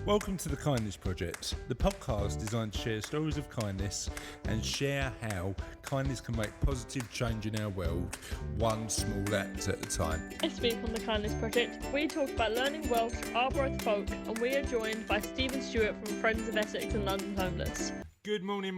Welcome to the Kindness Project, the podcast designed to share stories of kindness and share how kindness can make positive change in our world, one small act at a time. This week on the Kindness Project, we talk about Learning Welsh, Arbroath Folk, and we are joined by Steven Stuart from Friends of Essex and London Homeless. Good morning.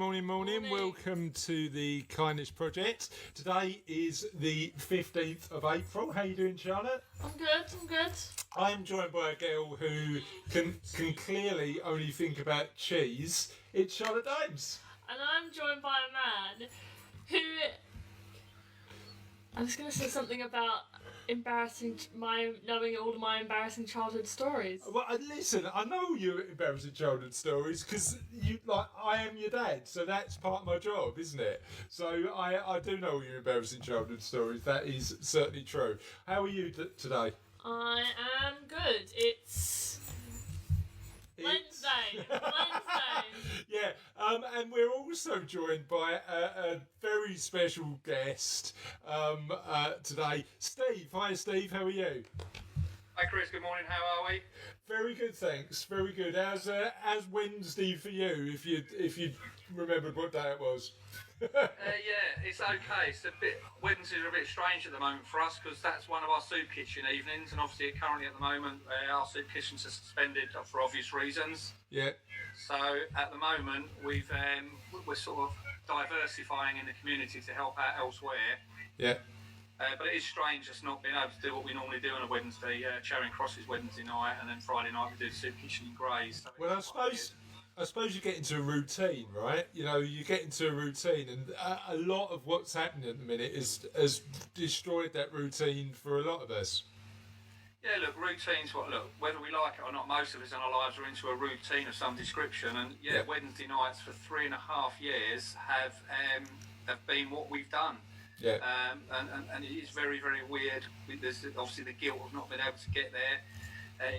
Welcome to the Kindness Project. Today is the 15th of April. How are you doing, Charlotte? I'm good. I'm joined by a girl who can clearly only think about cheese. It's Charlotte Dames. And I'm joined by a man who... I was going to say something about knowing all of my embarrassing childhood stories. Well, listen, I know your embarrassing childhood stories because I am your dad, so that's part of my job, isn't it? So I do know all your embarrassing childhood stories. That is certainly true. How are you today? I am good. It's Wednesday. Yeah, and we're also joined by a very special guest today, Steve. Hi, Steve. How are you? Hi, Chris. Good morning. How are we? Very good, thanks. Very good. How's Wednesday for you? If you remembered what day it was. Yeah, it's okay. Wednesdays are a bit strange at the moment for us because that's one of our soup kitchen evenings, and obviously currently at the moment our soup kitchens are suspended for obvious reasons. Yeah. So at the moment we're sort of diversifying in the community to help out elsewhere. Yeah. But it is strange just not being able to do what we normally do on a Wednesday. Charing Cross is Wednesday night, and then Friday night we do the soup kitchen in Grays. So well, I suppose you get into a routine, right? You know, you get into a routine, and a lot of what's happening at the minute has destroyed that routine for a lot of us. Yeah, look, routines. Whether we like it or not, most of us in our lives are into a routine of some description. And yeah. Wednesday nights for 3.5 years have been what we've done. Yeah. And it is very, very weird. There's obviously the guilt of not being able to get there.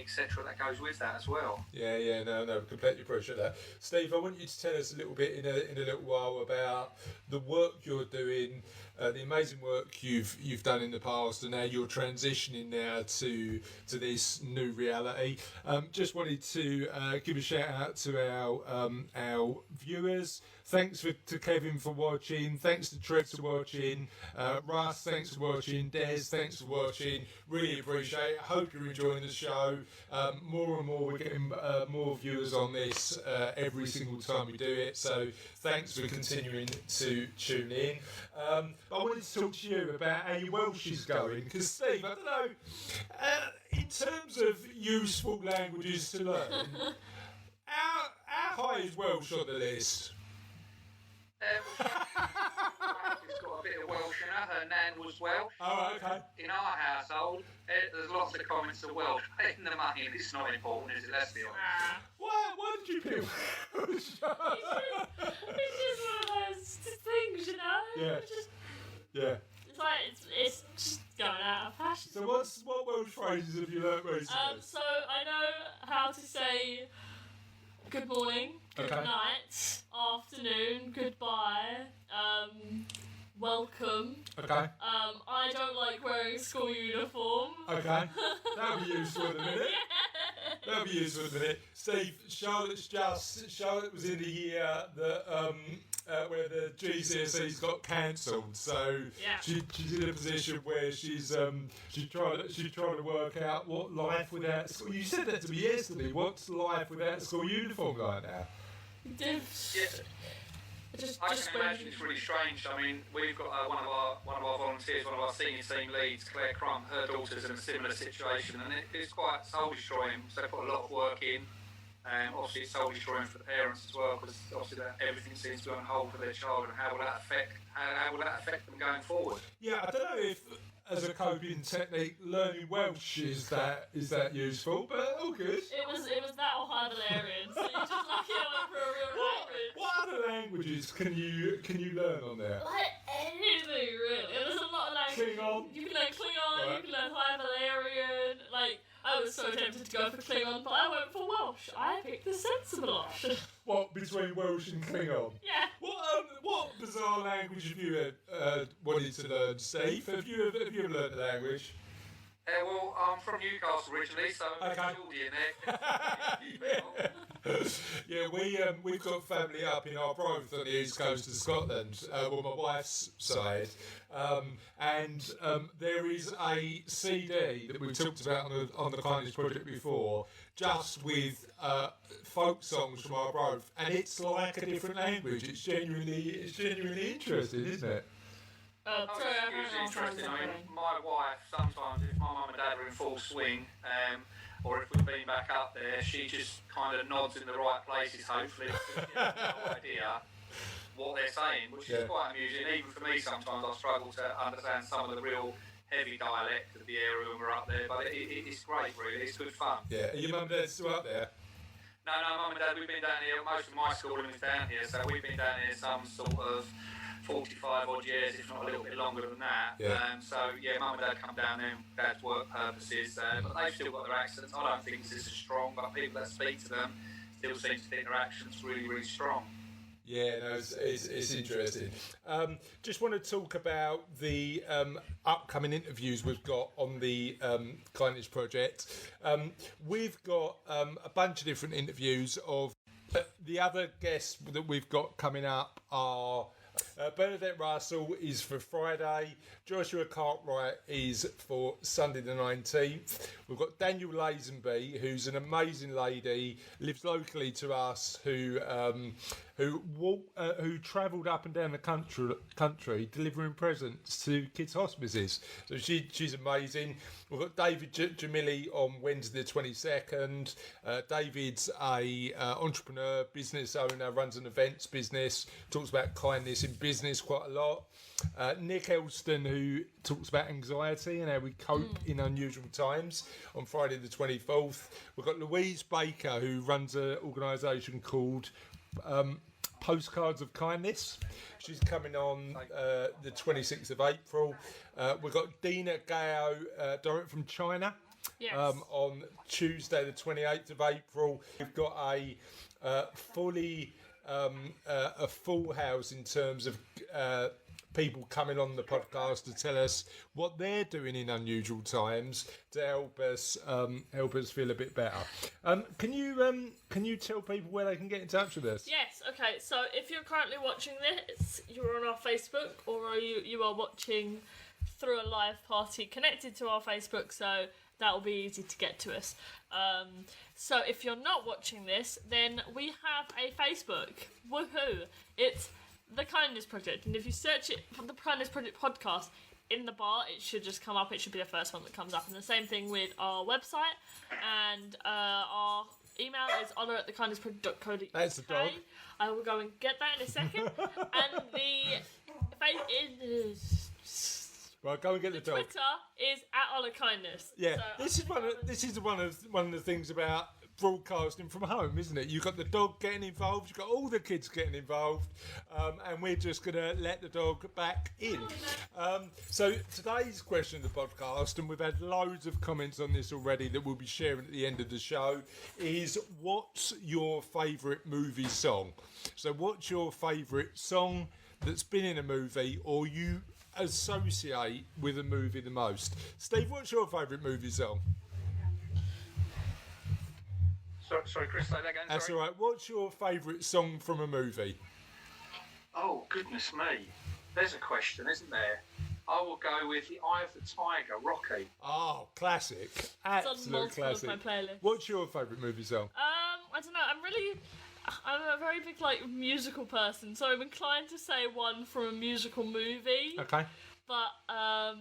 Etc. That goes with that as well. Yeah, no, completely appreciate that. Steve, I want you to tell us a little bit in a little while about the work you're doing, the amazing work you've done in the past, and now you're transitioning now to this new reality. Just wanted to give a shout out to our viewers. Thanks to Kevin for watching. Thanks to Trev for watching. Russ, thanks for watching. Des, thanks for watching. Really appreciate it. Hope you're enjoying the show. More and more, we're getting more viewers on this every single time we do it. So thanks for continuing to tune in. But I wanted to talk to you about how your Welsh is going. Because Steve, I don't know, in terms of useful languages to learn, how high is Welsh on the list? She's got a bit of Welsh in her. Her nan was Welsh. Oh, okay. In our household, there's lots of comments of Welsh. In the money, it's not important, is it? Let's be honest. Why did you pick Welsh? It's just one of those things, you know? Yeah. Yeah. It's like, it's just going out of fashion. So what Welsh phrases have you learnt recently? So I know how to say good morning, good night, afternoon, goodbye, welcome. Okay. I don't like wearing a school uniform. Okay. That'll be useful in a minute. That'll be useful in a minute. Steve, Charlotte was in the year that where the GCSEs got cancelled, so yeah. she's in a position where she's trying to work out what life without school. You said that to me yesterday. What's life without school uniform like now? Yeah. I can imagine it's really strange. I mean, we've got one of our volunteers, one of our senior team leads, Claire Crump. Her daughter's in a similar situation, and it's quite soul destroying. So they put a lot of work in. Obviously, it's soul destroying for the parents as well, because obviously everything seems to be on hold for their child, and how will that affect them going forward? Yeah, I don't know if, as a coping technique, learning Welsh is that useful, but all good. It was that or Highland, so you're just lucky I went for a real language. What other languages can you learn on there? Like anything, really. There's a lot of languages. Klingon. You can learn Klingon, Right. you can learn High Valerian. Like, I was so tempted to go for Klingon, but I went for Welsh. I picked the sensible option. What, between Welsh and Klingon? Yeah. What bizarre language have you wanted to learn, Steve? Have you ever learned a language? Well, I'm from Newcastle originally, so I'm Okay. Geordie in there. Yeah, we've got family up in Arbroath on the east coast of Scotland, well, my wife's side, and there is a CD that we've talked about on the Kindness Project before, just with folk songs from Arbroath, and it's like a different language. It's genuinely interesting, isn't it? It's interesting. I mean, my wife, sometimes if my mum and dad are in full swing, or if we've been back up there, she just kind of nods in the right places, hopefully, because she has no idea what they're saying, which is quite amusing. Even for me, sometimes I struggle to understand some of the real heavy dialect of the area when we're up there, but it's great, really. It's good fun. Yeah. Are your mum and dad still up there? No, mum and dad, we've been down here. Most of my schooling is down here, so we've been down here some sort of 45 odd years, if not a little bit longer than that. Yeah. So mum and dad come down there for dad's work purposes, but they've still got their accents. I don't think it's as strong, but people that speak to them still seem to think their accent's really, really strong. Yeah, no, it's interesting. Just want to talk about the upcoming interviews we've got on the Kindness Project. We've got a bunch of different interviews of the other guests that we've got coming up are Bernadette Russell is for Friday, Joshua Cartwright is for Sunday the 19th. We've got Daniel Lazenby, who's an amazing lady, lives locally to us, who travelled up and down the country delivering presents to kids' hospices. So she's amazing. We've got David Jamili on Wednesday the 22nd. David's a entrepreneur, business owner, runs an events business, talks about kindness in business quite a lot. Nick Elston, who talks about anxiety and how we cope in unusual times, on Friday the 24th. We've got Louise Baker, who runs an organisation called Postcards of Kindness. She's coming on the 26th of April. We've got Dina Gao, direct from China, on Tuesday the 28th of April. We've got a full house in terms of people coming on the podcast to tell us what they're doing in unusual times to help us feel a bit better. Can you tell people where they can get in touch with us? Yes, okay, so if you're currently watching this, you're on our Facebook, or you are watching through a live party connected to our Facebook, so that'll be easy to get to us. So if you're not watching this, then we have a Facebook. Woohoo! It's The Kindness Project, and if you search it for The Kindness Project podcast in the bar, it should just come up. It should be the first one that comes up. And the same thing with our website, and our email is honor@thekindnessproject.co.uk. That's the dog. I will go and get that in a second. And Right, go and get the dog. Twitter is @HonorKindness. Yeah, So, this is one of the things about broadcasting from home, isn't it? You've got the dog getting involved, you've got all the kids getting involved, and we're just going to let the dog back in. So today's question of the podcast, and we've had loads of comments on this already that we'll be sharing at the end of the show, is what's your favourite movie song? So what's your favourite song that's been in a movie or you associate with a movie the most? Steve, what's your favourite movie song? Sorry, Chris, say that again. That's all right. What's your favourite song from a movie? Oh, goodness me. There's a question, isn't there? I will go with The Eye of the Tiger, Rocky. Oh, classic. it's on Absolute multiple classic. of my playlists. What's your favourite movie song? I don't know. I'm a very big musical person, so I'm inclined to say one from a musical movie. Okay. But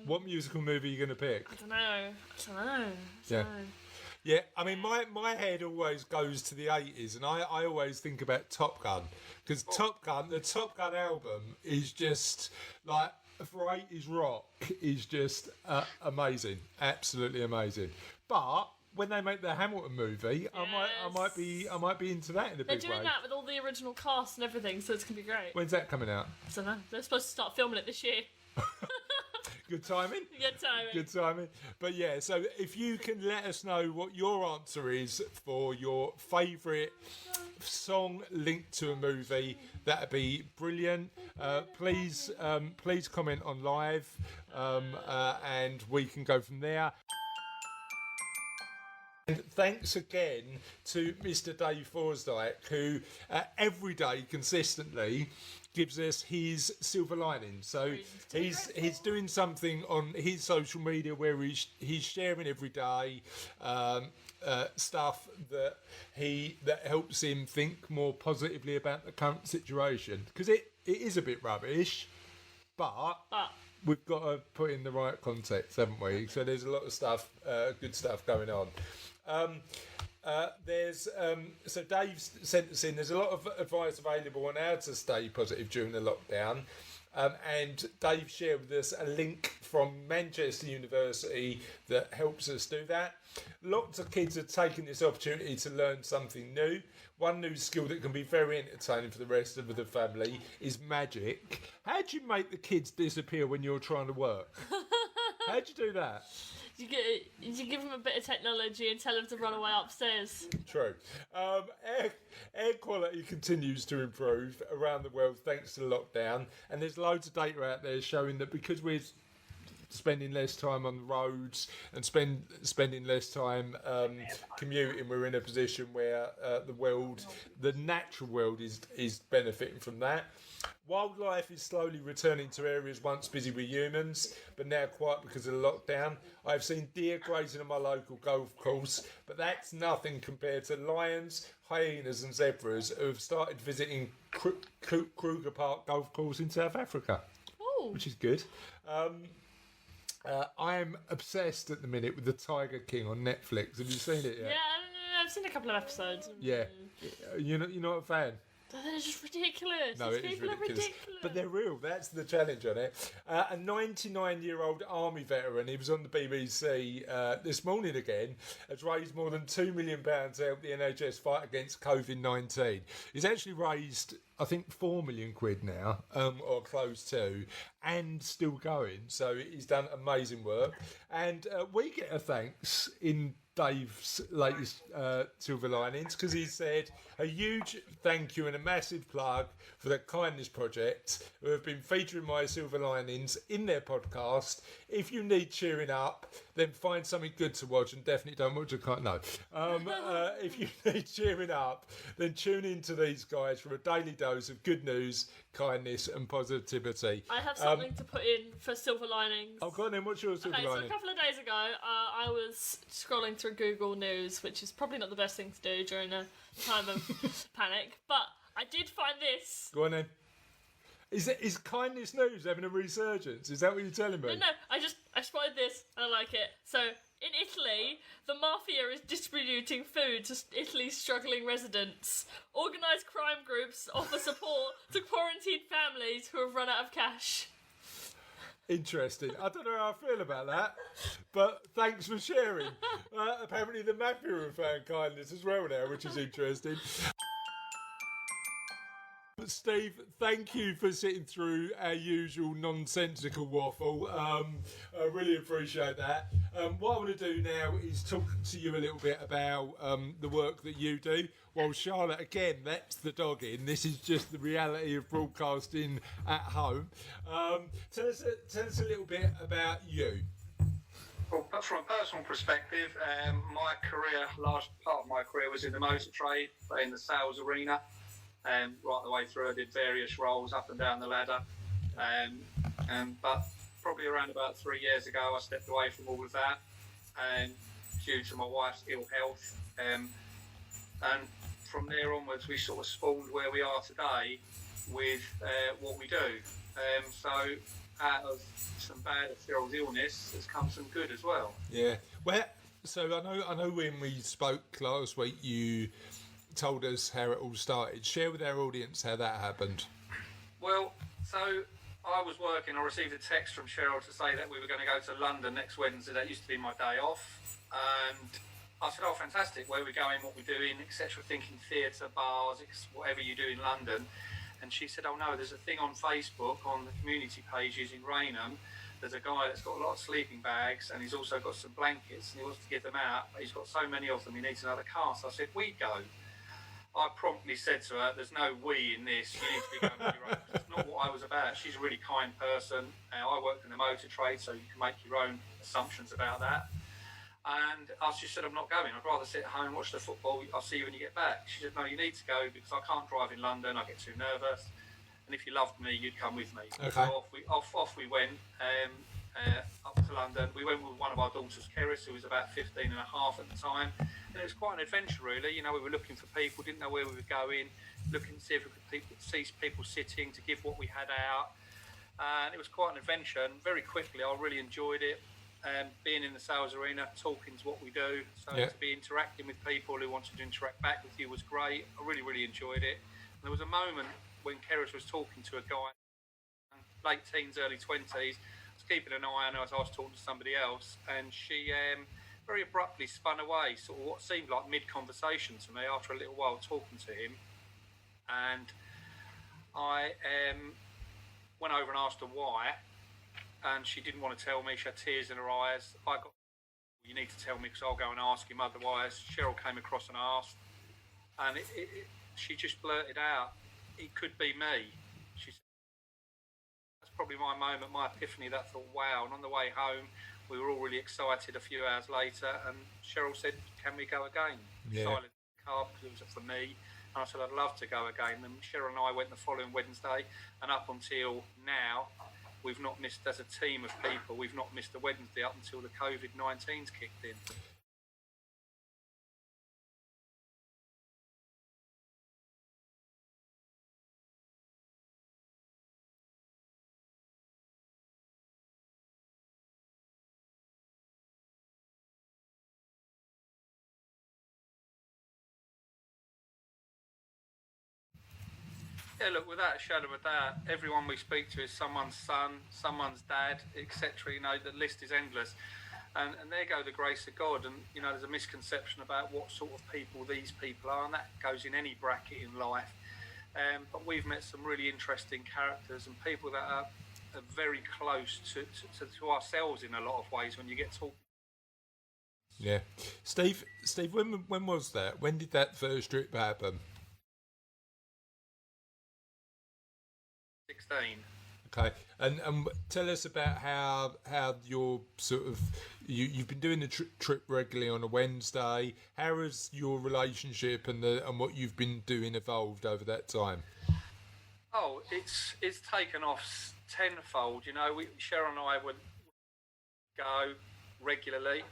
What musical movie are you going to pick? I don't know. Yeah. Yeah, I mean, my head always goes to the 80s, and I always think about Top Gun, because the Top Gun album is just, like, for 80s rock, is just amazing, absolutely amazing. But when they make the Hamilton movie, I might be into that in a big way. They're doing that with all the original cast and everything, so it's going to be great. When's that coming out? I don't know. They're supposed to start filming it this year. Good timing. Good timing. But yeah, so if you can let us know what your answer is for your favourite song linked to a movie, that'd be brilliant. Please comment on live, and we can go from there. And thanks again to Mr. Dave Forsdyke, who every day consistently gives us his silver lining. So he's doing something on his social media where he's sharing every day stuff that helps him think more positively about the current situation, because it is a bit rubbish, but we've got to put in the right context, haven't we? So there's a lot of stuff, good stuff going on. So Dave sent us in. There's a lot of advice available on how to stay positive during the lockdown, and Dave shared with us a link from Manchester University that helps us do that. Lots of kids are taking this opportunity to learn something new. One new skill that can be very entertaining for the rest of the family is magic. How do you make the kids disappear when you're trying to work? How do you do that? You give them a bit of technology and tell them to run away upstairs. True. Air quality continues to improve around the world thanks to the lockdown, and there's loads of data out there showing that because we're spending less time on the roads and spending less time commuting, we're in a position where the natural world is benefiting from that. Wildlife is slowly returning to areas once busy with humans, but now quiet because of the lockdown. I've seen deer grazing on my local golf course, but that's nothing compared to lions, hyenas and zebras who have started visiting Kruger Park golf course in South Africa. Ooh. Which is good. I am obsessed at the minute with the Tiger King on Netflix. Have you seen it yet? Yeah, I've seen a couple of episodes. Yeah. You're not a fan? They're just ridiculous. No, it is ridiculous. But they're real. That's the challenge on it. A 99-year-old army veteran, he was on the BBC this morning again, has raised more than £2 million to help the NHS fight against COVID-19. He's actually raised, I think, £4 million now, or close to, and still going. So he's done amazing work. And we get a thanks in Dave's latest Silver Linings, because he said a huge thank you and a massive plug for the Kindness Project, who have been featuring my Silver Linings in their podcast. If you need cheering up, then find something good to watch, and definitely don't watch if you need cheering up, then tune in to these guys for a daily dose of good news, kindness and positivity. I have something to put in for Silver Linings. Oh, go on then, what's your Silver Lining? So a couple of days ago, I was scrolling through Google News, which is probably not the best thing to do during a time of panic, but I did find this. Go on then. Is kindness news having a resurgence? Is that what you're telling me? No, I spotted this and I like it. So, in Italy, the mafia is distributing food to Italy's struggling residents. Organised crime groups offer support to quarantined families who have run out of cash. Interesting. I don't know how I feel about that, but thanks for sharing. Apparently the mafia have found kindness as well now, which is interesting. Steve, thank you for sitting through our usual nonsensical waffle. I really appreciate that. What I want to do now is talk to you a little bit about the work that you do. While Charlotte, again, lets the dog in. This is just the reality of broadcasting at home. Tell us a little bit about you. Well, from a personal perspective, my career, large part of my career was in the motor trade, but in the sales arena. Right the way through, I did various roles up and down the ladder. But probably around about 3 years ago, I stepped away from all of that due to my wife's ill health. And from there onwards, we sort of spawned where we are today with what we do. So out of some bad Cyril's illness has come some good as well. Yeah. Well, so I know when we spoke last week, you told us how it all started. Share with our audience how that happened. Well, so I was working. I received a text from Cheryl to say that we were going to go to London next Wednesday. That used to be my day off. And I said, oh, fantastic. Where we're going, what we're doing, etc. Thinking theatre, bars, whatever you do in London. And she said, oh, no, there's a thing on Facebook, on the community pages in Raynham. There's a guy that's got a lot of sleeping bags and he's also got some blankets and he wants to give them out. But he's got so many of them, he needs another car. So I said, we go. I promptly said to her, there's no we in this, you need to be going on your own. That's not what I was about. She's a really kind person. I worked in the motor trade, so you can make your own assumptions about that. And I just said, I'm not going. I'd rather sit at home and watch the football. I'll see you when you get back. She said, no, you need to go because I can't drive in London. I get too nervous. And if you loved me, you'd come with me. Okay. So off we went up to London. We went with one of our daughters, Keris, who was about 15 and a half at the time. And it was quite an adventure, really. You know, we were looking for people, didn't know where we were going, looking to see if we could see people sitting to give what we had out. And it was quite an adventure. And very quickly, I really enjoyed it. Being in the sales arena, talking is what we do. So to be interacting with people who wanted to interact back with you was great. I really, really enjoyed it. And there was a moment when Keris was talking to a guy, late teens, early 20s. I was keeping an eye on her as I was talking to somebody else, and she very abruptly spun away, sort of what seemed like mid-conversation to me after a little while talking to him. And I went over and asked her why. And she didn't want to tell me. She had tears in her eyes. I got, you need to tell me because I'll go and ask him otherwise. Cheryl came across and asked. And she just blurted out, it could be me. She said, that's probably my moment, my epiphany, that I thought, wow. And on the way home, we were all really excited a few hours later. And Cheryl said, can we go again? Silent car because it was for me. And I said, I'd love to go again. And Cheryl and I went the following Wednesday. And up until now, we've not missed, as a team of people, we've not missed a Wednesday up until the COVID-19's kicked in. Yeah, look, without a shadow of a doubt, everyone we speak to is someone's son, someone's dad, etc. You know, the list is endless. And there go the grace of God. And, you know, there's a misconception about what sort of people these people are, and that goes in any bracket in life. But we've met some really interesting characters and people that are very close to ourselves in a lot of ways when you get talking. Yeah. Steve, when was that? When did that first trip happen? 16. Okay, and tell us about how your sort of you've been doing the trip regularly on a Wednesday. How has your relationship and what you've been doing evolved over that time? Oh, it's taken off tenfold. You know, Cheryl and I would go regularly,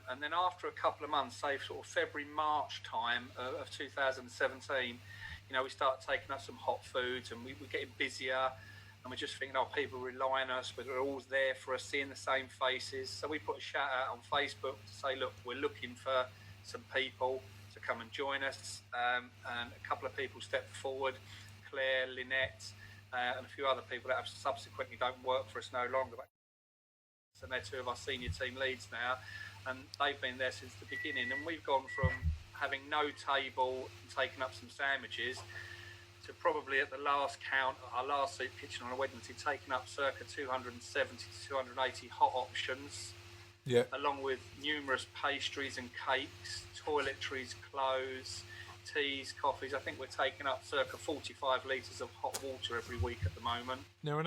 and then after a couple of months, say sort of February, March time of 2017. You know, we started taking up some hot foods and we're getting busier and we're just thinking, oh, people rely on us, but they're always there for us, seeing the same faces. So we put a shout out on Facebook to say, look, we're looking for some people to come and join us. And a couple of people stepped forward, Claire, Lynette, and a few other people that have subsequently don't work for us no longer. And they're two of our senior team leads now. And they've been there since the beginning. And we've gone from having no table and taking up some sandwiches to probably at the last count, our last soup kitchen on a Wednesday, taking up circa 270 to 280 hot options, along with numerous pastries and cakes, toiletries, clothes, teas, coffees. I think we're taking up circa 45 litres of hot water every week at the moment. Now, I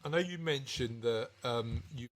know you mentioned that you.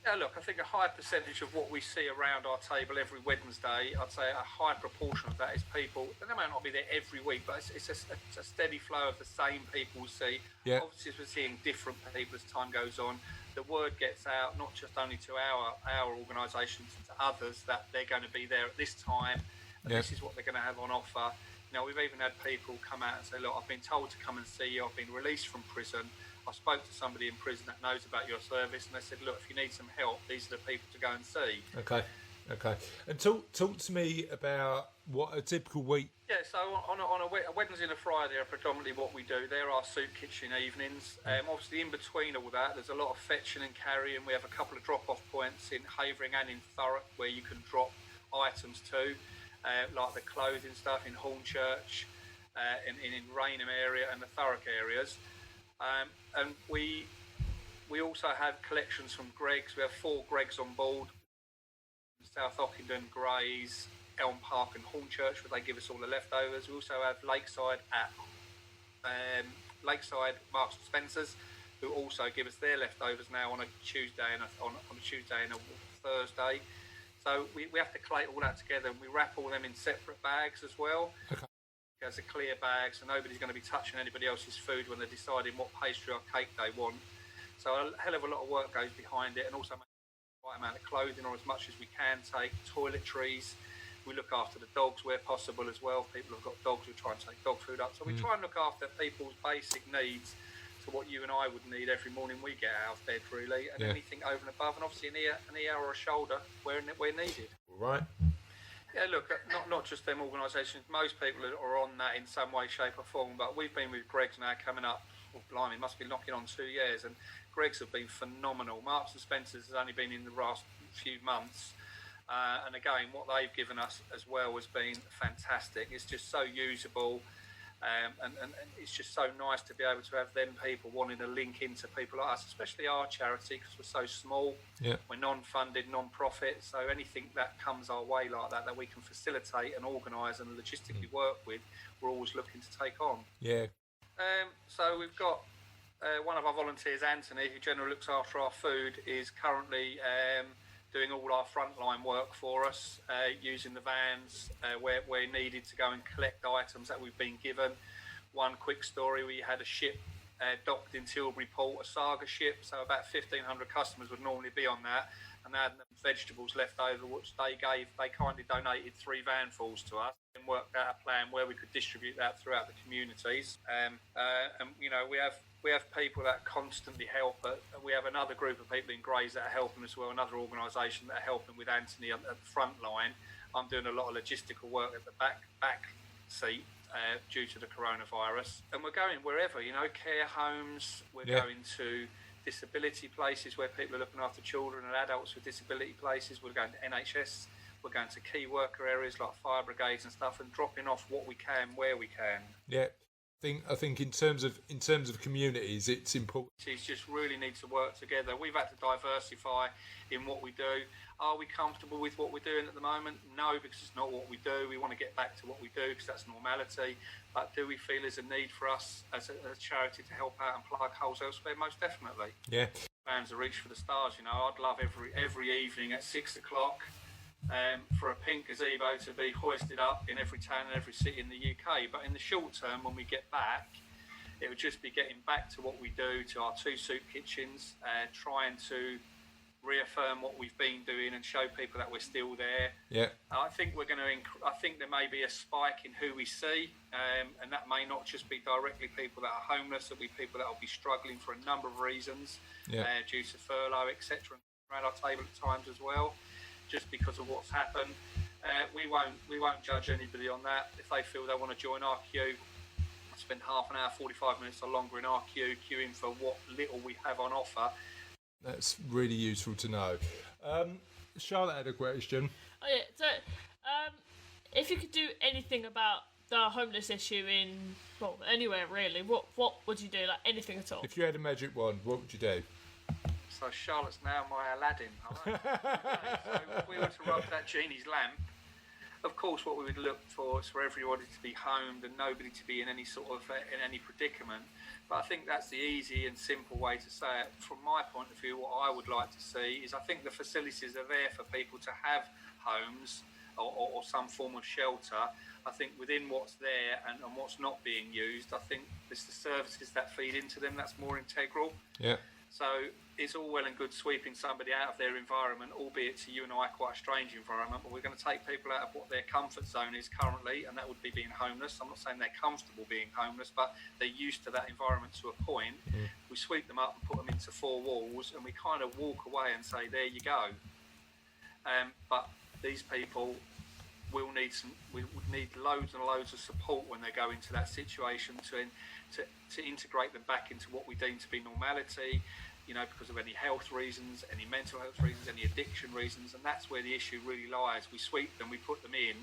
Yeah, look, I think a high percentage of what we see around our table every Wednesday, I'd say a high proportion of that is people, and they might not be there every week, but it's a steady flow of the same people we see. Yeah. Obviously, we're seeing different people as time goes on. The word gets out, not just only to our organisations, to others, that they're going to be there at this time, and this is what they're going to have on offer. You know, we've even had people come out and say, look, I've been told to come and see you, I've been released from prison. I spoke to somebody in prison that knows about your service, and they said, look, if you need some help, these are the people to go and see. Okay. And talk to me about what a typical week. Yeah, so on a Wednesday and a Friday are predominantly what we do. There are soup kitchen evenings. Obviously, in between all that, there's a lot of fetching and carrying. We have a couple of drop-off points in Havering and in Thurrock where you can drop items to, like the clothing stuff in Hornchurch, in Rainham area and the Thurrock areas. And we also have collections from Greggs. We have 4 Greggs on board. South Ockenden, Grays, Elm Park and Hornchurch, where they give us all the leftovers. We also have Lakeside at Lakeside Marks and Spencers, who also give us their leftovers now on a Tuesday and on a Tuesday and a Thursday. So we have to collate all that together, and we wrap all them in separate bags as well. Okay. As a clear bag, so nobody's going to be touching anybody else's food when they're deciding what pastry or cake they want. So a hell of a lot of work goes behind it, and also make the right amount of clothing, or as much as we can take, toiletries. We look after the dogs where possible as well. People have got dogs, we try and take dog food up. So we try and look after people's basic needs to what you and I would need every morning we get out of bed, really, and anything over and above, and obviously an ear or a shoulder where needed. Right. Yeah, look, not just them organisations. Most people are on that in some way, shape or form. But we've been with Greggs now coming up, blimey, must be knocking on 2 years. And Greggs have been phenomenal. Marks and Spencers has only been in the last few months. And again, what they've given us as well has been fantastic. It's just so usable. And it's just so nice to be able to have them people wanting to link into people like us, especially our charity, because we're so small. Yeah. We're non-funded, non-profit, so anything that comes our way like that we can facilitate and organise and logistically work with, we're always looking to take on. Yeah. So we've got one of our volunteers, Anthony, who generally looks after our food, is currently doing all our frontline work for us, using the vans where needed to go and collect items that we've been given. One quick story, we had a ship docked in Tilbury Port, a Saga ship, so about 1,500 customers would normally be on that, and they had vegetables left over, which they kindly donated 3 vanfuls to us, and worked out a plan where we could distribute that throughout the communities. And you know, we have people that constantly help. We have another group of people in Grays that are helping as well, another organisation that are helping with Anthony at the front line. I'm doing a lot of logistical work at the back seat due to the coronavirus. And we're going wherever, you know, care homes, we're going to disability places where people are looking after children and adults with disability places. We're going to NHS, we're going to key worker areas like fire brigades and stuff, and dropping off what we can where we can. Yeah. I think in terms of communities, it's important. Communities just really need to work together. We've had to diversify in what we do. Are we comfortable with what we're doing at the moment? No, because it's not what we do. We want to get back to what we do because that's normality. But do we feel there's a need for us as a charity to help out and plug holes elsewhere? Most definitely. Yeah. Fans are reach for the stars. You know, I'd love every evening at 6 o'clock. For a pink gazebo to be hoisted up in every town and every city in the UK. But in the short term, when we get back, it would just be getting back to what we do, to our 2 soup kitchens, trying to reaffirm what we've been doing and show people that we're still there. Yeah. I think we're going to. I think there may be a spike in who we see, and that may not just be directly people that are homeless. It'll be people that will be struggling for a number of reasons, due to furlough, etc. Around our table at times as well. Just because of what's happened, we won't judge anybody on that. If they feel they want to join our queue, spend half an hour, 45 minutes or longer in our queue, queuing for what little we have on offer. That's really useful to know. Charlotte had a question. Oh yeah, so if you could do anything about the homeless issue in, well, anywhere really, what would you do? Like anything at all? If you had a magic wand, what would you do? So Charlotte's now my Aladdin. So if we were to rub that genie's lamp, of course what we would look for is for everybody to be homed and nobody to be in any sort of in any predicament. But I think that's the easy and simple way to say it. From my point of view, what I would like to see is I think the facilities are there for people to have homes or some form of shelter. I think within what's there and what's not being used, I think it's the services that feed into them that's more integral. Yeah. So it's all well and good sweeping somebody out of their environment, albeit to you and I quite a strange environment, but we're going to take people out of what their comfort zone is currently, and that would be being homeless. I'm not saying they're comfortable being homeless, but they're used to that environment to a point. We sweep them up and put them into 4 walls, and we kind of walk away and say, there you go. But these people we would need loads and loads of support when they go into that situation to integrate them back into what we deem to be normality, you know, because of any health reasons, any mental health reasons, any addiction reasons, and that's where the issue really lies. We sweep them, we put them in,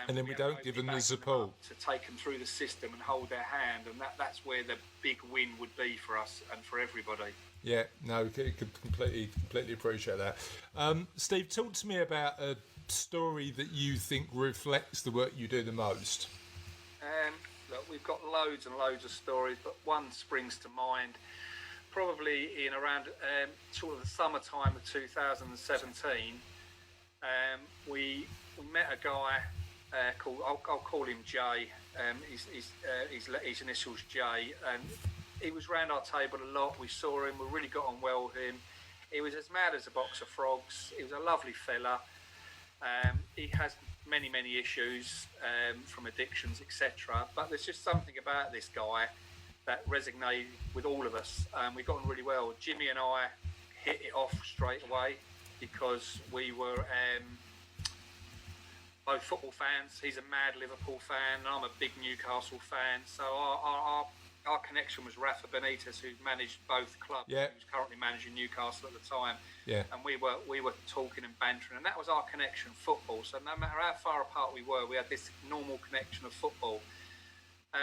And then we don't give them the support to take them through the system and hold their hand, and that's where the big win would be for us and for everybody. Yeah, no, completely appreciate that. Steve, talk to me about a story that you think reflects the work you do the most. Look, we've got loads and loads of stories, but one springs to mind. Probably in around sort of the summertime of 2017, we met a guy called, I'll call him Jay. His initials Jay, and he was round our table a lot. We saw him, we really got on well with him. He was as mad as a box of frogs. He was a lovely fella. He has many issues from addictions, etc. But there's just something about this guy that resonated with all of us. We got on really well. Jimmy and I hit it off straight away because we were both football fans. He's a mad Liverpool fan, and I'm a big Newcastle fan. So our connection was Rafa Benitez, who managed both clubs. Yeah. He was currently managing Newcastle at the time. Yeah. And we were talking and bantering, and that was our connection, football. So no matter how far apart we were, we had this normal connection of football.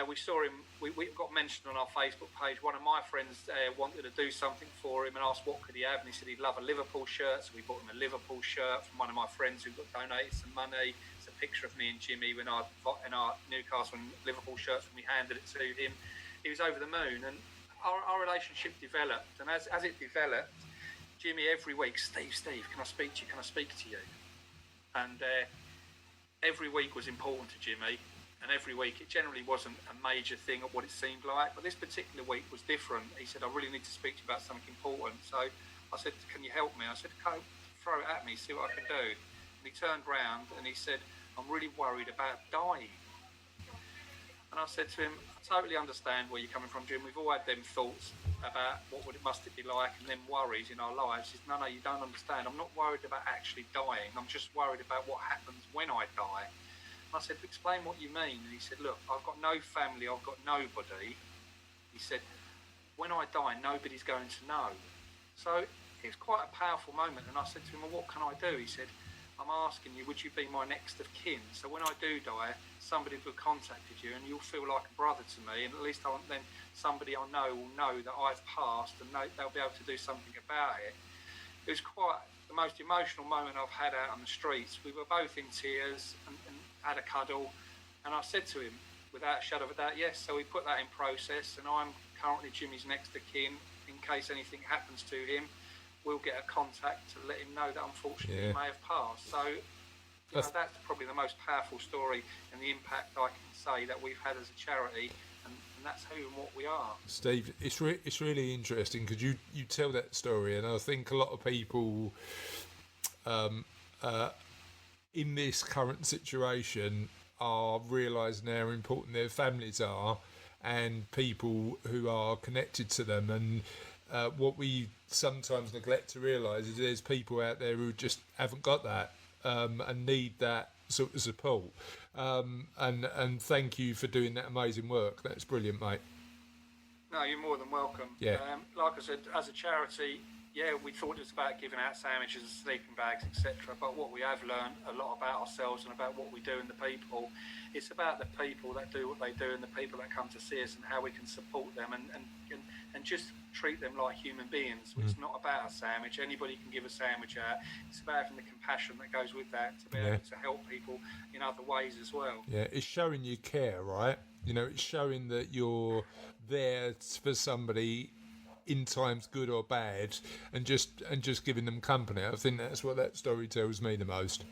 We saw him, we got mentioned on our Facebook page. One of my friends wanted to do something for him and asked what could he have, and he said he'd love a Liverpool shirt, so we bought him a Liverpool shirt from one of my friends who got donated some money. It's a picture of me and Jimmy in our Newcastle and Liverpool shirts when we handed it to him. He was over the moon, and our relationship developed, and as it developed, Jimmy every week, Steve, can I speak to you? And every week was important to Jimmy, and every week it generally wasn't a major thing of what it seemed like, but this particular week was different. He said, I really need to speak to you about something important. So I said, can you help me? I said, go throw it at me, see what I can do. And he turned round and he said, I'm really worried about dying. And I said to him, I totally understand where you're coming from, Jim. We've all had them thoughts about what must it be like, and them worries in our lives. He said, no, you don't understand. I'm not worried about actually dying. I'm just worried about what happens when I die. And I said, explain what you mean. And he said, look, I've got no family, I've got nobody. He said, when I die, nobody's going to know. So it was quite a powerful moment. And I said to him, well, what can I do? He said, I'm asking you, would you be my next of kin? So when I do die, somebody will have contacted you and you'll feel like a brother to me, and at least then somebody I know will know that I've passed, and they'll be able to do something about it. It was quite the most emotional moment I've had out on the streets. We were both in tears and had a cuddle, and I said to him, without a shadow of a doubt, yes. So we put that in process, and I'm currently Jimmy's next of kin. In case anything happens to him, we'll get a contact to let him know that unfortunately he may have passed. So that's probably the most powerful story and the impact I can say that we've had as a charity, and that's who and what we are. Steve, it's really interesting because you tell that story, and I think a lot of people in this current situation are realising how important their families are and people who are connected to them, and what we sometimes neglect to realise is there's people out there who just haven't got that and need that sort of support. And thank you for doing that amazing work. That's brilliant, mate. No, you're more than welcome. Yeah. Like I said, as a charity, yeah, we thought it was about giving out sandwiches and sleeping bags, etc. But what we have learned a lot about ourselves and about what we do and the people, it's about the people that do what they do and the people that come to see us and how we can support them and just treat them like human beings. It's not about a sandwich. Anybody can give a sandwich out. It's about having the compassion that goes with that to be able to help people in other ways as well. Yeah, it's showing you care, right? You know, it's showing that you're there for somebody in times good or bad, and just giving them company. I think that's what that story tells me the most.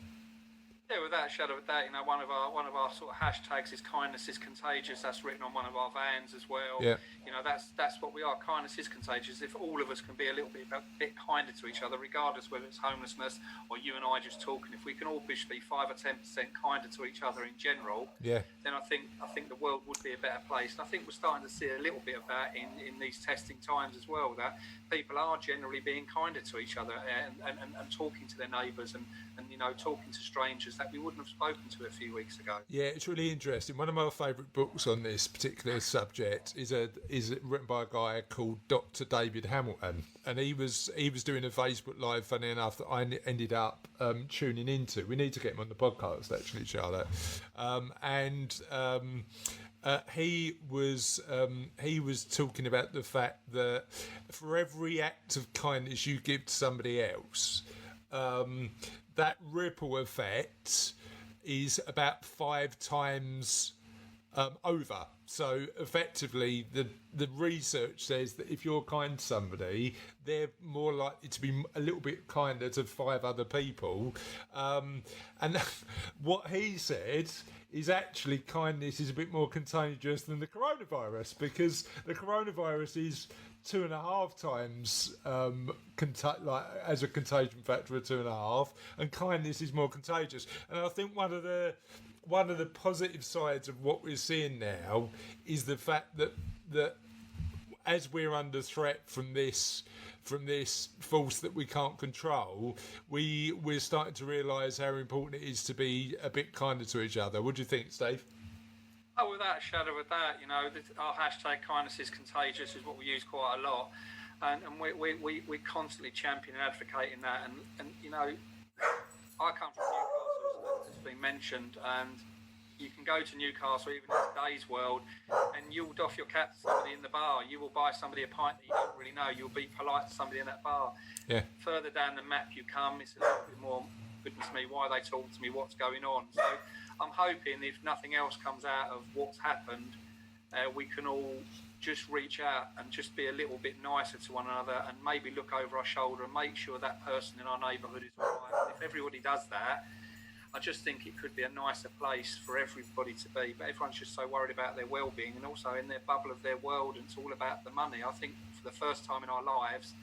Yeah, without a shadow of a doubt, you know, one of our sort of hashtags is kindness is contagious. That's written on one of our vans as well. Yeah. You know, that's what we are. Kindness is contagious. If all of us can be a little bit kinder to each other, regardless whether it's homelessness or you and I just talking, if we can all be 5 or 10% kinder to each other in general, then I think the world would be a better place. And I think we're starting to see a little bit of that in these testing times as well, that people are generally being kinder to each other and talking to their neighbours and you know, talking to strangers. contact we wouldn't have spoken to a few weeks ago. Yeah, it's really interesting. One of my favourite books on this particular subject is written by a guy called Dr. David Hamilton, and he was doing a Facebook Live, funny enough, that I ended up tuning into. We need to get him on the podcast, actually, Charlotte. He was talking about the fact that for every act of kindness you give to somebody else, that ripple effect is about 5 times over. So effectively, the research says that if you're kind to somebody, they're more likely to be a little bit kinder to 5 other people. And what he said is actually kindness is a bit more contagious than the coronavirus, because the coronavirus is 2.5 times as a contagion factor of 2.5, and kindness is more contagious. And I think one of the positive sides of what we're seeing now is the fact that as we're under threat from this force that we can't control, we're starting to realise how important it is to be a bit kinder to each other. What do you think, Steve? Oh, without a shadow of a doubt, our hashtag kindness is contagious is what we use quite a lot, and we constantly champion and advocating that. And I come from Newcastle, as it's been mentioned, and you can go to Newcastle even in today's world, and you'll doff your cap to somebody in the bar. You will buy somebody a pint that you don't really know. You'll be polite to somebody in that bar. Yeah. Further down the map you come, it's a little bit more, goodness me, why they talk to me, what's going on. So I'm hoping if nothing else comes out of what's happened, we can all just reach out and just be a little bit nicer to one another, and maybe look over our shoulder and make sure that person in our neighbourhood is all right. And if everybody does that, I just think it could be a nicer place for everybody to be. But everyone's just so worried about their well-being, and also in their bubble of their world, and it's all about the money. I think for the first time in our lives,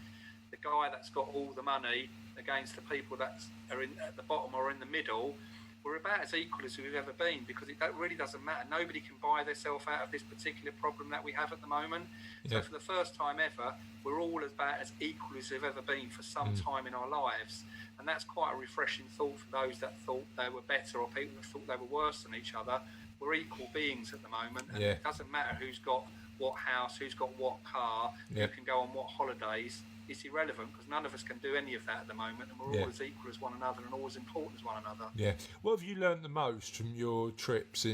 the guy that's got all the money against the people that are at the bottom or in the middle, we're about as equal as we've ever been, because that really doesn't matter. Nobody can buy themselves out of this particular problem that we have at the moment. Yeah. So for the first time ever, we're all about as equal as we've ever been for some time in our lives. And that's quite a refreshing thought for those that thought they were better, or people that thought they were worse than each other. We're equal beings at the moment, and it doesn't matter who's got what house, who's got what car, who can go on what holidays. It's irrelevant, because none of us can do any of that at the moment, and we're all as equal as one another and all as important as one another. Yeah. What have you learned the most from your trips,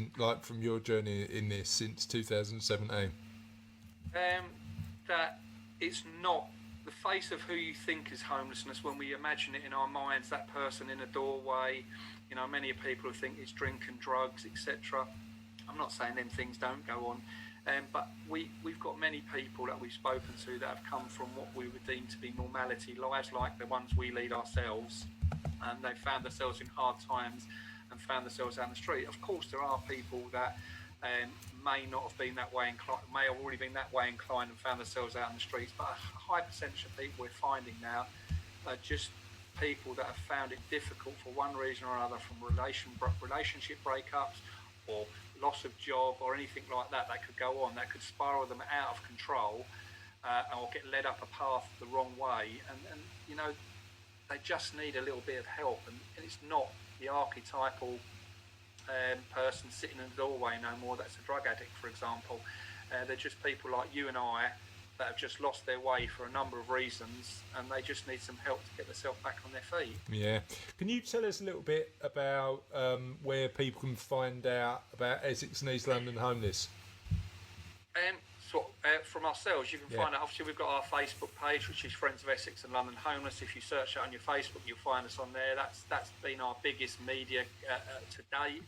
from your journey in this since 2017? That it's not the face of who you think is homelessness when we imagine it in our minds, that person in a doorway. Many people who think it's drink and drugs, etc. I'm not saying them things don't go on. But we've got many people that we've spoken to that have come from what we would deem to be normality lives, like the ones we lead ourselves, and they found themselves in hard times and found themselves out on the street. Of course, there are people that may not have been that way inclined, may have already been that way inclined and found themselves out on the streets, but a high percentage of people we're finding now are just people that have found it difficult for one reason or another, from relationship breakups or loss of job or anything like that could go on, that could spiral them out of control or get led up a path the wrong way, and they just need a little bit of help, and it's not the archetypal person sitting in the doorway no more that's a drug addict, for example. They're just people like you and I that have just lost their way for a number of reasons, and they just need some help to get themselves back on their feet. Yeah. Can you tell us a little bit about where people can find out about Essex and East London homeless? From ourselves, you can find out. Obviously, we've got our Facebook page, which is Friends of Essex and London Homeless. If you search it on your Facebook, you'll find us on there. That's been our biggest media to date.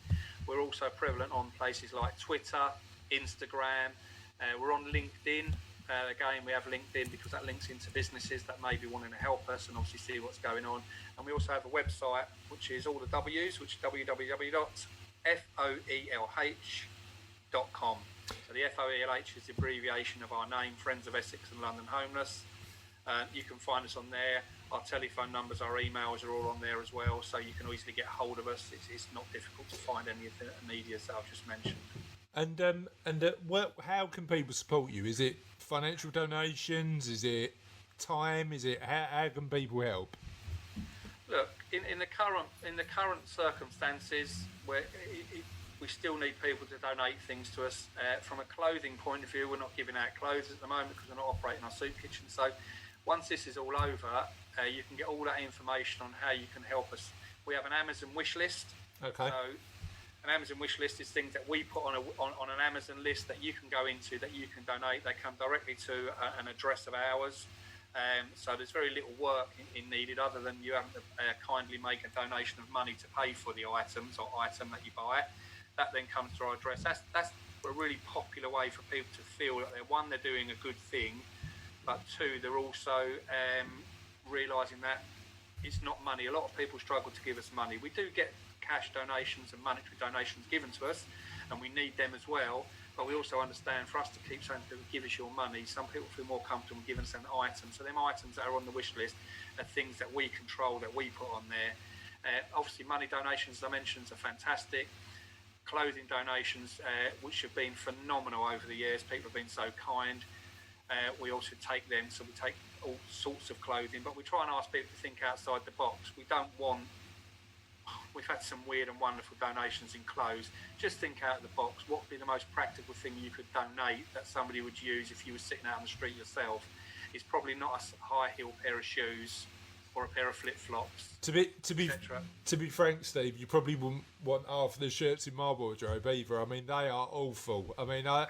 We're also prevalent on places like Twitter, Instagram. We're on LinkedIn. Again, we have LinkedIn because that links into businesses that may be wanting to help us and obviously see what's going on. And we also have a website, which is all the W's, which is www.foelh.com. So the FOELH is the abbreviation of our name, Friends of Essex and London Homeless. You can find us on there. Our telephone numbers, our emails are all on there as well, so you can easily get hold of us. It's not difficult to find any of the media that I've just mentioned. And how can people support you? Is it financial donations? Is it time? Is it how can people help? Look, in the current circumstances, where we still need people to donate things to us. From a clothing point of view, we're not giving out clothes at the moment because we're not operating our soup kitchen. So once this is all over, you can get all that information on how you can help us. We have an Amazon wish list. Okay. So an Amazon wish list is things that we put on an Amazon list that you can go into, that you can donate. They come directly to an address of ours. So there's very little work in needed other than you have to kindly make a donation of money to pay for the items or item that you buy. That then comes to our address. That's a really popular way for people to feel that they're doing a good thing, but two, they're also realising that it's not money. A lot of people struggle to give us money. We do get cash donations and monetary donations given to us, and we need them as well. But we also understand for us to keep saying to give us your money, some people feel more comfortable giving us an item. So them items that are on the wish list are things that we control, that we put on there. Obviously, money donations, as I mentioned, are fantastic. Clothing donations, which have been phenomenal over the years. People have been so kind. We also take them, so we take all sorts of clothing, but we try and ask people to think outside the box. We don't want... We've had some weird and wonderful donations in clothes. Just think out of the box. What would be the most practical thing you could donate that somebody would use if you were sitting out on the street yourself? It's probably not a high heel pair of shoes or a pair of flip-flops. To be frank, Steve, you probably wouldn't want half of the shirts in my wardrobe either. I mean, they are awful. I mean, I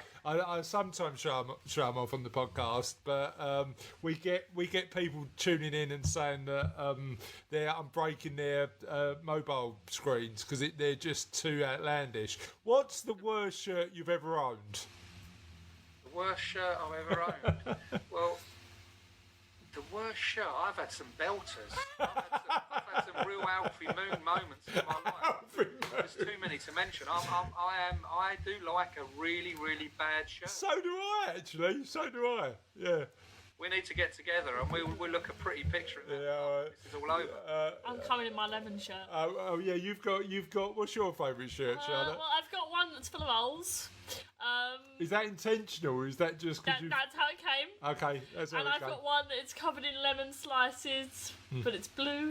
sometimes show them off on the podcast, but we get people tuning in and saying that I'm breaking their mobile screens because they're just too outlandish. What's the worst shirt you've ever owned? The worst shirt I've ever owned? Well, the worst shirt, I've had some belters. I've had some real Alfie Moon moments in my life. There's too many to mention. I do like a really, really bad shirt. So do I, actually. So do I. Yeah. We need to get together and we'll look a pretty picture of that. Yeah, this is all over. I'm coming in my lemon shirt. Oh yeah, you've got. What's your favourite shirt, Charlotte? Well, I've got one that's full of holes. Is that intentional, or is that just because you? That's how it came. Okay, that's how it came. And I've got one that's covered in lemon slices, but it's blue.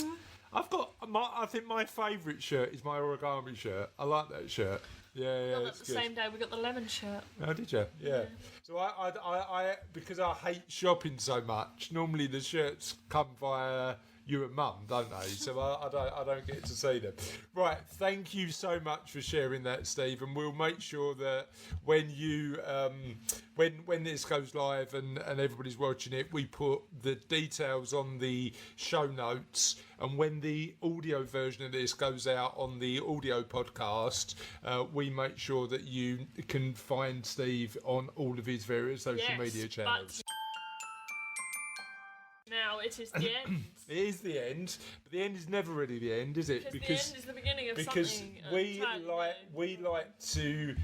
I think my favourite shirt is my origami shirt. I like that shirt. Yeah, it's the same day we got the lemon shirt. Oh, did you? Yeah. So I because I hate shopping so much. Normally the shirts come via you and Mum, don't they? So I don't get to see them. Right. Thank you so much for sharing that, Steve. And we'll make sure that when you when this goes live and everybody's watching it, we put the details on the show notes. And when the audio version of this goes out on the audio podcast, we make sure that you can find Steve on all of his various social media channels. Now it is the end. It is the end, but the end is never really the end, is it? Because the end is the beginning of something. Because we like to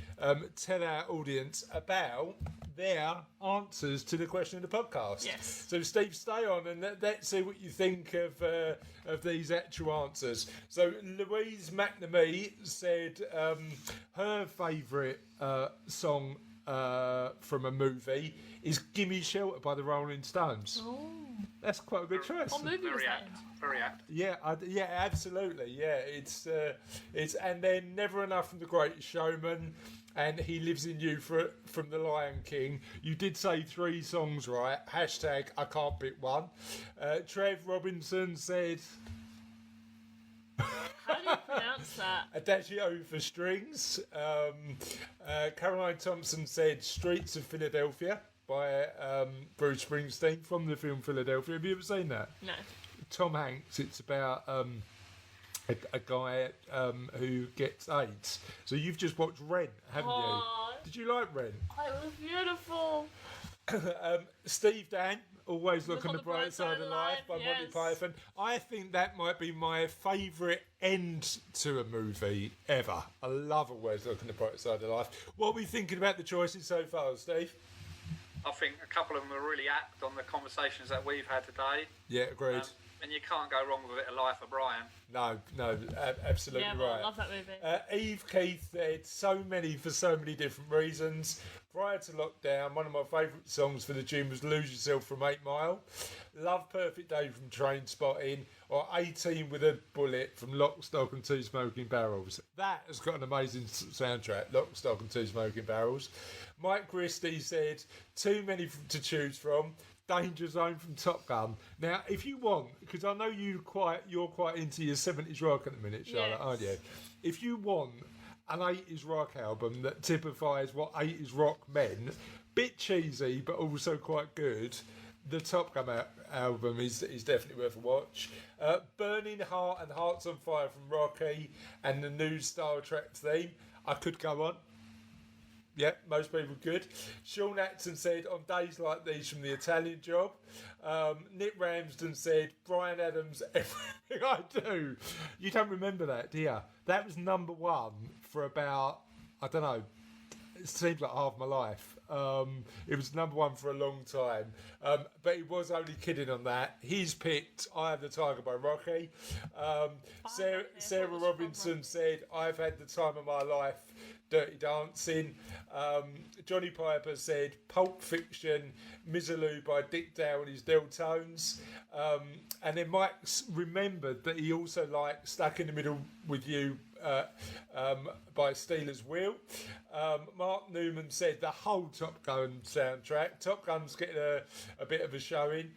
tell our audience about their answers to the question of the podcast. Yes. So Steve, stay on and let's see what you think of these actual answers. So Louise McNamee said her favourite song from a movie is "Gimme Shelter" by the Rolling Stones. Oh. That's quite a good choice. What movie was that? Very apt. Yeah, absolutely. Yeah, it's and then "Never Enough" from The Greatest Showman, and "He Lives in You" from The Lion King. You did say 3 songs right. Hashtag I can't pick one. Trev Robinson said. How do you pronounce that? Adagio for strings. Caroline Thompson said "Streets of Philadelphia" by Bruce Springsteen from the film Philadelphia. Have you ever seen that? No. Tom Hanks. It's about a guy who gets AIDS. So you've just watched Rent, haven't you? Did you like Rent? It was beautiful. Steve Dan, Always Look on the Bright Side of Life by Monty Python. I think that might be my favourite end to a movie ever. I love Always Look on the Bright Side of Life. What are we thinking about the choices so far, Steve? I think a couple of them are really apt on the conversations that we've had today. Yeah, agreed. and you can't go wrong with a bit of Life of Brian. No, absolutely Yeah, right. I love that movie. Eve Keith said so many for so many different reasons. Prior to lockdown, one of my favourite songs for the tune was Lose Yourself from 8 Mile. Love Perfect Day from Train Spotting, or 18 with a Bullet from Lock, Stock and Two Smoking Barrels. That has got an amazing soundtrack, Lock, Stock and Two Smoking Barrels. Mike Christie said, too many to choose from. Danger Zone from Top Gun. Now, if you want, because I know you're quite into your 70s rock at the minute, Charlotte, Yes. aren't you? If you want an 80s rock album that typifies what 80s rock meant, bit cheesy but also quite good, the Top Gun album is definitely worth a watch. Burning Heart and Hearts on Fire from Rocky, and the new Star Trek theme. I could go on. Yeah, most people could. Sean Atson said, on days like these from The Italian Job. Nick Ramsden said, Brian Adams, Everything I Do. You don't remember that, do you? That was number one for about, I don't know, it seems like half my life. It was number one for a long time. But he was only kidding on that. He's picked Eye of the Tiger by Rocky. Sarah Robinson said, I've had the time of my life, Dirty Dancing. Johnny Piper said Pulp Fiction, Mizzaloo by Dick Dale and his Deltones. And then Mike remembered that he also liked Stuck in the Middle with You by Steelers Wheel. Mark Newman said the whole Top Gun soundtrack. Top Gun's getting a bit of a showing.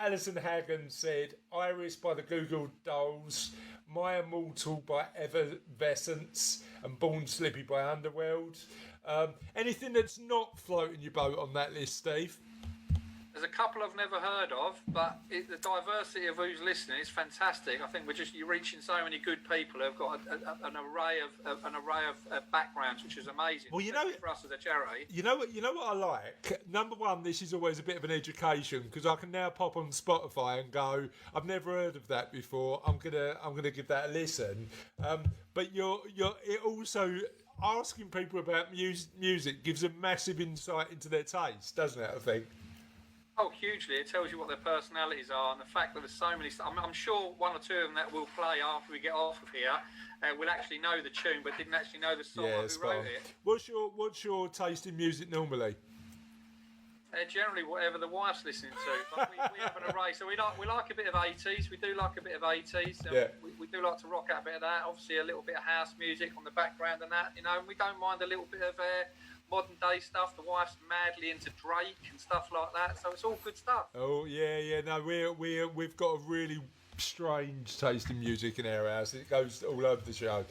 Alison Hagen said Iris by the Google Dolls, My Immortal by Evanescence, and Born Slippy by Underworld. Anything that's not floating your boat on that list, Steve? There's a couple I've never heard of, but the diversity of who's listening is fantastic. I think you're reaching so many good people who've got an array of backgrounds, which is amazing. Well, you know, for us as a charity. You know what I like? Number one, this is always a bit of an education because I can now pop on Spotify and go, I've never heard of that before. I'm gonna give that a listen. But it also asking people about music gives a massive insight into their taste, doesn't it? I think. Oh, hugely. It tells you what their personalities are, and the fact that there's so many. I'm sure one or two of them that will play after we get off of here will actually know the tune, but didn't actually know the song or who wrote it. What's your taste in music normally? Generally, whatever the wife's listening to. But we have an array, so we like a bit of 80s. We do like a bit of 80s. Yeah. We do like to rock out a bit of that. Obviously, a little bit of house music on the background and that. You know, and we don't mind a little bit of modern day stuff. The wife's madly into Drake and stuff like that, so it's all good stuff. Oh yeah. No, we've got a really strange taste in music in our house. It goes all over the show.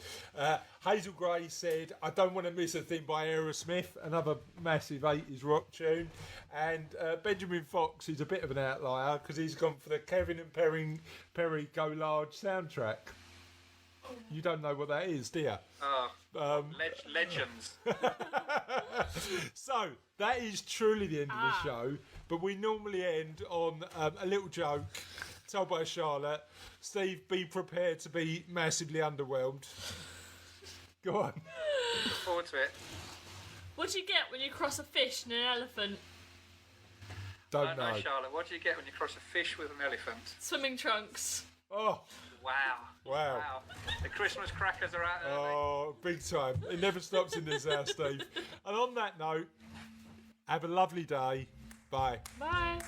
Hazel Gray said, I don't want to miss a thing by Aerosmith, another massive 80s rock tune. And Benjamin Fox is a bit of an outlier because he's gone for the Kevin and Perry Go Large soundtrack. You don't know what that is, do you? Legends. So that is truly the end of the show, but we normally end on a little joke told by Charlotte. Steve, be prepared to be massively underwhelmed. Go on. Look forward to it. What do you get when you cross a fish and an elephant? Don't know. Charlotte. What do you get when you cross a fish with an elephant? Swimming trunks. Oh, Wow. The Christmas crackers are out there. oh, big time. It never stops in this house, Steve. And on that note, have a lovely day. Bye. Bye.